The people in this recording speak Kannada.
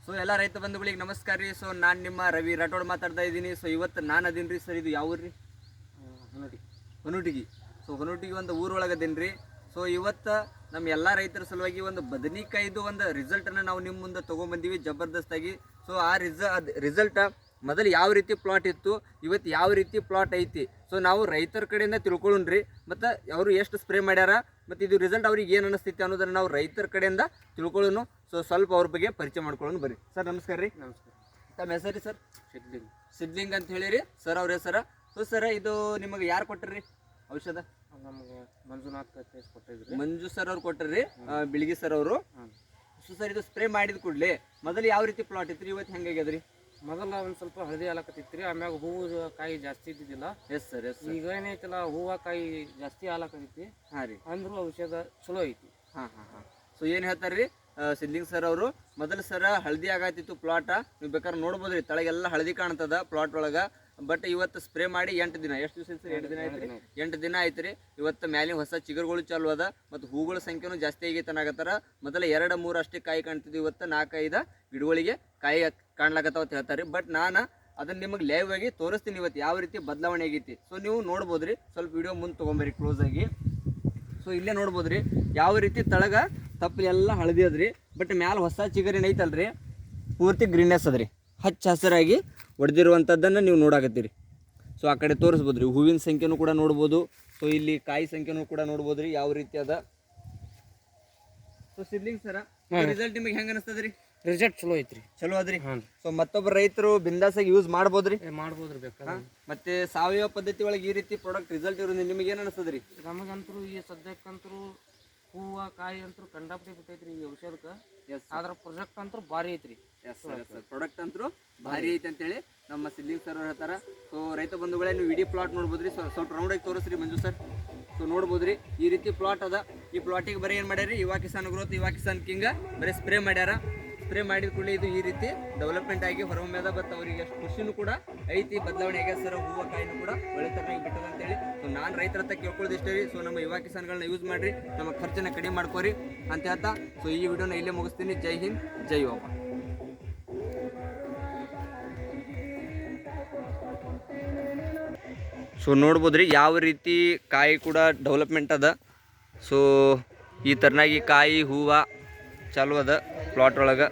ಸೊ ಎಲ್ಲ ರೈತ ಬಂಧುಗಳಿಗೆ ನಮಸ್ಕಾರ ರೀ. ಸೊ ನಾನು ನಿಮ್ಮ ರವಿ ರಾಠೋಡ್ ಮಾತಾಡ್ತಾ ಇದ್ದೀನಿ. ಸೊ ಇವತ್ತು ನಾನು ಅದೀನಿ ರೀ ಸರ್. ಇದು ಯಾವ ಊರು ರೀ? ಹೊನೂಟಿಗಿ. ಸೊ ಹೊನೂಟಿಗಿ ಒಂದು ಊರೊಳಗೆ ಅದೇನು ರೀ. ಸೊ ಇವತ್ತು ನಮ್ಮ ಎಲ್ಲ ರೈತರ ಸಲುವಾಗಿ ಒಂದು ಬದನಿಕಾಯ್ದು ಒಂದು ರಿಸಲ್ಟನ್ನು ನಾವು ನಿಮ್ಮ ಮುಂದೆ ತೊಗೊಂಬಂದೀವಿ ಜಬರ್ದಸ್ತಾಗಿ. ಸೊ ಆ ರಿಸಲ್ಟ ಮೊದಲು ಯಾವ ರೀತಿ ಪ್ಲಾಟ್ ಇತ್ತು, ಇವತ್ತು ಯಾವ ರೀತಿ ಪ್ಲಾಟ್ ಐತಿ. ಸೊ ನಾವು ರೈತರ ಕಡೆಯಿಂದ ತಿಳ್ಕೊಳ್ಳೋಣ್ರಿ, ಮತ್ತು ಅವರು ಎಷ್ಟು ಸ್ಪ್ರೇ ಮಾಡ್ಯಾರ ಮತ್ತು ಇದು ರಿಸಲ್ಟ್ ಅವ್ರಿಗೆ ಏನು ಅನಿಸ್ತೈತಿ ಅನ್ನೋದನ್ನು ನಾವು ರೈತರ ಕಡೆಯಿಂದ ತಿಳ್ಕೊಳ್ಳೋಣ. ಸೊ ಸ್ವಲ್ಪ ಅವ್ರ ಬಗ್ಗೆ ಪರಿಚಯ ಮಾಡ್ಕೊಳ್ಳೋಣ ಬರ್ರಿ. ಸರ್ ನಮಸ್ಕಾರ ರೀ. ನಮಸ್ಕಾರ. ತಮ್ಮ ಹೆಸರು ಸರ್? ಸಿದ್ಲಿಂಗ್ ಅಂತ ಹೇಳಿರಿ ಸರ್ ಅವ್ರ ಹೆಸರ. ಸೊ ಸರ್ ಇದು ನಿಮಗೆ ಯಾರು ಕೊಟ್ಟರಿ ಔಷಧ? ನಮಗೆ ಮಂಜುನಾಥ್ ಕೊಟ್ಟಿದ್ರಿ. ಮಂಜು ಸರ್ ಅವ್ರು ಕೊಟ್ಟರಿ, ಬಿಳಿಗಿ ಸರ್ ಅವರು. ಸೊ ಸರ್ ಇದು ಸ್ಪ್ರೇ ಮಾಡಿದ ಕೂಡಲೇ ಮೊದಲು ಯಾವ ರೀತಿ ಪ್ಲಾಟ್ ಇತ್ತು, ಇವತ್ತು ಹೆಂಗಾಗ್ಯದ್ರಿ? ಮೊದಲ ಒಂದು ಸ್ವಲ್ಪ ಹಳದಿ ಆಲಕತ್ತಿತ್ರಿ, ಆಮ್ಯಾಗ ಹೂವು ಕಾಯಿ ಜಾಸ್ತಿ ಇದ್ದಿದ್ದಿಲ್ಲ. Yes sir yes. ಈಗ ಏನೈತಲ್ಲ ಹೂವು ಕಾಯಿ ಜಾಸ್ತಿ ಆಲಕತ್ತೈತಿ. ಹಾಂ ರೀ. ಅಂದ್ರೂ ಔಷಧ ಚಲೋ ಐತಿ. ಹಾಂ ಹಾಂ ಹಾಂ. ಸೊ ಏನು ಹೇಳ್ತಾರೆ ಸಿದ್ಲಿಂಗ್ ಸರ್ ಅವರು, ಮೊದಲು ಸರ ಹಳದಿ ಆಗತ್ತಿತ್ತು ಪ್ಲಾಟ, ನೀವು ಬೇಕಾದ್ರೆ ನೋಡ್ಬೋದ್ರಿ ತಳಗೆಲ್ಲ ಹಳದಿ ಕಾಣ್ತದ ಪ್ಲಾಟ್ ಒಳಗೆ. ಬಟ್ ಇವತ್ತು ಸ್ಪ್ರೇ ಮಾಡಿ 8 ದಿನ, ಎಷ್ಟು ದಿವಸ ಸರ್? 2 ದಿನ ಆಯ್ತು ರೀ. 8 ದಿನ ಆಯ್ತು ರೀ. ಇವತ್ತು ಮ್ಯಾಲಿನ ಹೊಸ ಚಿಗುರುಗಳು ಚಾಲು ಅದ ಮತ್ತು ಹೂಗಳ ಸಂಖ್ಯೆನೂ ಜಾಸ್ತಿ ಆಗೈತೆ ಅನ್ನಕತ್ತಾರ. ಮೊದಲು 2-3 ಅಷ್ಟೇ ಕಾಯಿ ಕಾಣ್ತಿದ್ವಿ, ಇವತ್ತು 4-5 ಗಿಡಗಳಿಗೆ ಕಾಯಿ ಕಾಣ್ಲಾಕತ್ತಾವ ಅಂತ ಹೇಳ್ತಾರೆ. ಬಟ್ ನಾನು ಅದನ್ನು ನಿಮಗೆ ಲೈವ್ ಆಗಿ ತೋರಿಸ್ತೀನಿ ಇವತ್ತು ಯಾವ ರೀತಿ ಬದಲಾವಣೆ ಆಗೈತಿ. ಸೊ ನೀವು ನೋಡ್ಬೋದ್ರಿ, ಸ್ವಲ್ಪ ವಿಡಿಯೋ ಮುಂದೆ ತೊಗೊಂಬರಿ ಕ್ಲೋಸ್ ಆಗಿ. ಸೊ ಇಲ್ಲೇ ನೋಡ್ಬೋದ್ರಿ ಯಾವ ರೀತಿ ತಳಗ ತಪ್ಪಲಿ ಎಲ್ಲ ಹಳದಿ ಅದ್ರಿ, ಬಟ್ ಮ್ಯಾಲ ಹೊಸ ಚಿಗರಿನ ಐತಲ್ರಿ, ಪೂರ್ತಿ ಗ್ರೀನೆಸ್ ಅದ್ರಿ, ಹಚ್ಚ ಹಸಿರಾಗಿ ಹೊಡೆದಿರುವಂಥದ್ದನ್ನು ನೀವು ನೋಡಾಕತ್ತೀರಿ. ಸೊ ಆ ಕಡೆ ತೋರಿಸ್ಬೋದ್ರಿ, ಹೂವಿನ ಸಂಖ್ಯೆನೂ ಕೂಡ ನೋಡ್ಬೋದು. ಸೊ ಇಲ್ಲಿ ಕಾಯಿ ಸಂಖ್ಯೆನೂ ಕೂಡ ನೋಡ್ಬೋದ್ರಿ ಯಾವ ರೀತಿ ಅದ. ಸೊ ಸಿದ್ಲಿಂಗ್ ಸರ, ರಿಸಲ್ಟ್ ನಿಮಗೆ ಹೆಂಗೆ ಅನಿಸ್ತದ್ರಿ? ರಿಸಲ್ಟ್ ಚಲೋ ಐತ್ರಿ. ಚಲೋ ಅದ್ರಿ. ಸೊ ಮತ್ತೊಬ್ಬ ರೈತರು ಬಿಂದಾಸಾಗಿ ಯೂಸ್ ಮಾಡ್ಬೋದ್ರಿ? ಮಾಡ್ಬೋದ್ರಿ ಬೇಕಾದ್ರೆ. ಮತ್ತೆ ಸಾವಯವ ಪದ್ಧತಿ ಒಳಗೆ ಈ ರೀತಿ ಪ್ರಾಡಕ್ಟ್ ರಿಸಲ್ಟ್ ಇರೋದು ನಿಮಗೆ ಏನು ಅನಿಸ್ತದ್ರಿ? ನಮಗಂತರೂ ಈ ಸದ್ಯಕ್ಕಂತರೂ ಹೂವು ಕಾಯಿ ಅಂತೂ ಕಂಡಾಪಟ್ಟಿ ಬಿಟ್ಟೈತ್ರಿ ಈ ಔಷಧಕ್ಕೆ. ಎಸ್. ಅದ್ರ ಪ್ರಾಜೆಕ್ಟ್ ಅಂತೂ ಭಾರಿ ಐತ್ರಿ. S sir yes sir. Product ಅಂತೂ ಭಾರಿ ಐತೆ ಅಂತೇಳಿ ನಮ್ಮ ಸಿದ್ಲಿಂಗ್ ಸರ್ ಹೇಳ್ತಾರ. ಸೊ ರೈತ ಬಂಧುಗಳೇ, ನೀವು ಇಡೀ ಪ್ಲಾಟ್ ನೋಡ್ಬೋದ್ರಿ. ಸ್ವಲ್ಪ ರೌಂಡಾಗಿ ತೋರಿಸ್ರಿ ಮಂಜು ಸರ್. ಸೊ ನೋಡ್ಬೋದ್ರಿ ಈ ರೀತಿ ಪ್ಲಾಟ್ ಅದ. ಈ ಪ್ಲಾಟಿಗೆ ಬರೀ ಏನು ಮಾಡ್ಯಾರಿ, ಯುವ ಕಿಸಾನ್ ಗ್ರೋತ್, ಯುವ ಕಿಸಾನ್ ಕಿಂಗ ಬರೀ ಸ್ಪ್ರೇ ಮಾಡ್ಯಾರ. ಸ್ಪ್ರೇ ಮಾಡಿದ ಕೂಡಲೇ ಇದು ಈ ರೀತಿ ಡೆವಲಪ್ಮೆಂಟ್ ಆಗಿ ಹೊರಹೊಮ್ಮೆದ. ಬಟ್ ಅವರಿಗೆ ಅಷ್ಟು ಖುಷಿನೂ ಕೂಡ ಐತಿ, ಬದಲಾವಣೆ ಆಗ್ಯದ ಸರ್. ಹೂವು ಕಾಯಿನೂ ಕೂಡ ಒಳ್ಳೆ ತರನಾಗಿ ಬಿಟ್ಟದ ಅಂತೇಳಿ. ಸೊ ನಾನು ರೈತರ ಹತ್ರ ಕೇಳ್ಕೊಳ್ಳೋದು ಇಷ್ಟೇ ರೀ. ಸೊ ನಮ್ಮ ಯುವ ಕಿಸಾನ್ಗಳನ್ನ ಯೂಸ್ ಮಾಡಿರಿ, ನಮ್ಮ ಖರ್ಚನ್ನು ಕಡಿಮೆ ಮಾಡ್ಕೋರಿ ಅಂತ ಹೇಳ್ತಾ ಸೊ ಈ ವಿಡಿಯೋನ ಇಲ್ಲೇ ಮುಗಿಸ್ತೀನಿ. ಜೈ ಹಿಂದ್, ಜೈ ಯುವಪ್ಪ. ಸೊ ನೋಡ್ಬೋದ್ರಿ ಯಾವ ರೀತಿ ಕಾಯಿ ಕೂಡ ಡೆವಲಪ್ಮೆಂಟ್ ಅದ. ಸೊ ಈ ಥರನಾಗಿ ಕಾಯಿ ಹೂವು ಚಾಲು ಅದ ಪ್ಲಾಟ್ ಒಳಗೆ.